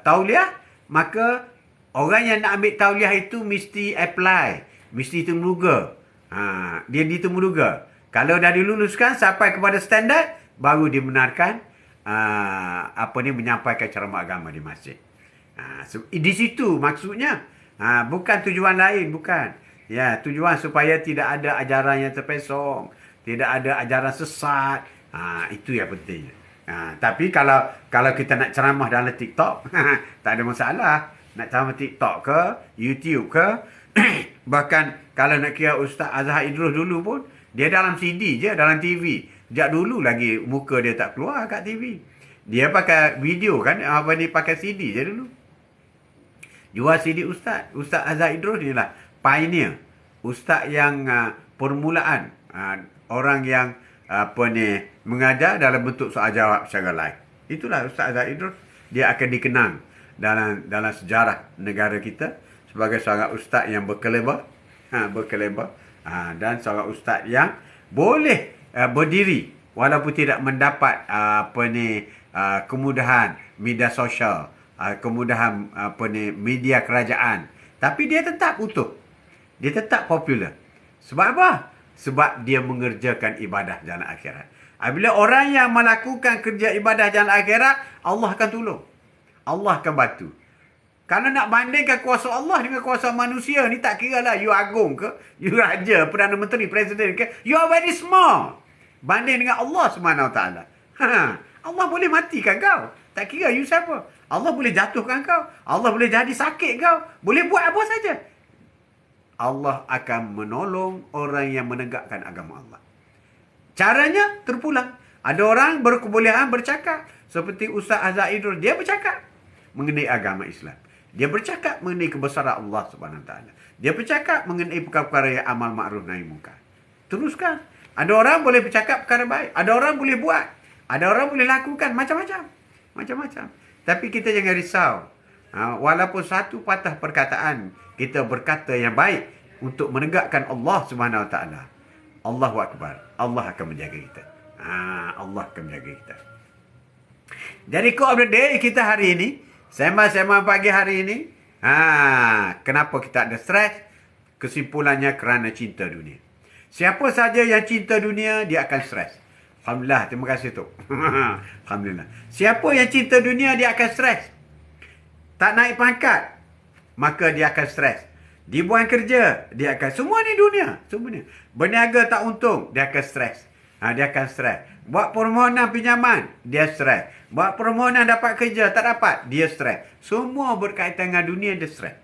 tauliah, maka orang yang nak ambil tauliah itu mesti apply, mesti temuduga. Dia ditemuduga. Kalau dah diluluskan sampai kepada standard, baru dibenarkan menyampaikan ceramah agama di masjid. Di situ maksudnya, bukan tujuan lain, bukan. Ya, tujuan supaya tidak ada ajaran yang terpesong. Tidak ada ajaran sesat. Itu yang penting. Tapi kalau kita nak ceramah dalam TikTok, tak ada masalah. Nak ceramah TikTok ke, YouTube ke. Bahkan kalau nak kira Ustaz Azhar Idrus dulu pun, dia dalam CD je, dalam TV. Sejak dulu lagi muka dia tak keluar kat TV. Dia pakai video kan, pakai CD je dulu. Jual CD Ustaz. Ustaz Azhar Idrus ni lah pioneer. Ustaz yang permulaan. Orang yang mengajar dalam bentuk soal jawab secara live. Itulah Ustaz Azhar Idrus. Dia akan dikenang dalam sejarah negara kita sebagai seorang ustaz yang berkelebar, dan seorang ustaz yang boleh berdiri walaupun tidak mendapat kemudahan media sosial, kemudahan media kerajaan, tapi dia tetap utuh. Dia tetap popular. Sebab apa? Sebab dia mengerjakan ibadah jalan akhirat. Apabila orang yang melakukan kerja ibadah jalan akhirat, Allah akan tolong. Allah akan bantu. Kalau nak bandingkan kuasa Allah dengan kuasa manusia, ni tak kira lah you agung ke, you raja, Perdana Menteri, Presiden ke, you are very small. Banding dengan Allah SWT. Allah boleh matikan kau. Tak kira you siapa. Allah boleh jatuhkan kau. Allah boleh jadi sakit kau. Boleh buat apa saja. Allah akan menolong orang yang menegakkan agama Allah. Caranya terpulang. Ada orang berkebolehan bercakap. Seperti Ustaz Azaidul, dia bercakap mengenai agama Islam. Dia bercakap mengenai kebesaran Allah Subhanahu Wa Taala. Dia bercakap mengenai perkara-perkara yang amal ma'ruf nahi munkar. Teruskan. Ada orang boleh bercakap perkara baik. Ada orang boleh buat. Ada orang boleh lakukan macam-macam. Macam-macam. Tapi kita jangan risau. Walaupun satu patah perkataan, kita berkata yang baik untuk menegakkan Allah Subhanahu Wa Taala. Allahu Akbar. Allah akan menjaga kita. Allah akan menjaga kita. Jadi quote of the day kita hari ini, sembang-sembang pagi hari ini, kenapa kita ada stres? Kesimpulannya kerana cinta dunia. Siapa saja yang cinta dunia, dia akan stres. Alhamdulillah, terima kasih tu. Alhamdulillah. Siapa yang cinta dunia, dia akan stres. Tak naik pangkat, maka dia akan stres. Dibuang kerja, dia akan... Semua ni dunia. Semua ni. Berniaga tak untung, dia akan stres. Dia akan stres. Buat permohonan pinjaman, dia stres. Buat permohonan dapat kerja, tak dapat, dia stres. Semua berkaitan dengan dunia, dia stres.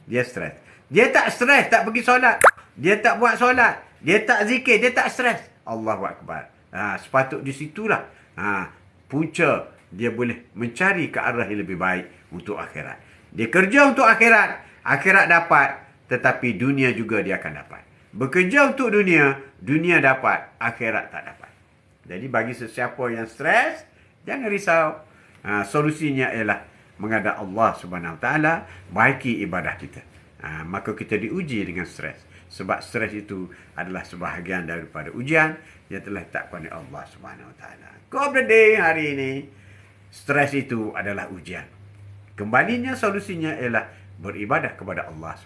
Dia stres. Dia tak stres, tak pergi solat. Dia tak buat solat. Dia tak zikir, dia tak stres. Allahu Akbar. Sepatut di situlah punca dia boleh mencari ke arah yang lebih baik untuk akhirat. Dia kerja untuk akhirat, akhirat dapat, tetapi dunia juga dia akan dapat. Bekerja untuk dunia, dunia dapat, akhirat tak dapat. Jadi bagi sesiapa yang stres, jangan risau. Solusinya ialah menghadap Allah Subhanahu Wa Taala, baiki ibadah kita. Maka kita diuji dengan stres. Sebab stres itu adalah sebahagian daripada ujian yang telah ditetapkan oleh Allah Subhanahu Wa Taala. Quote of the day hari ini, stres itu adalah ujian. Kembalinya solusinya ialah beribadah kepada Allah.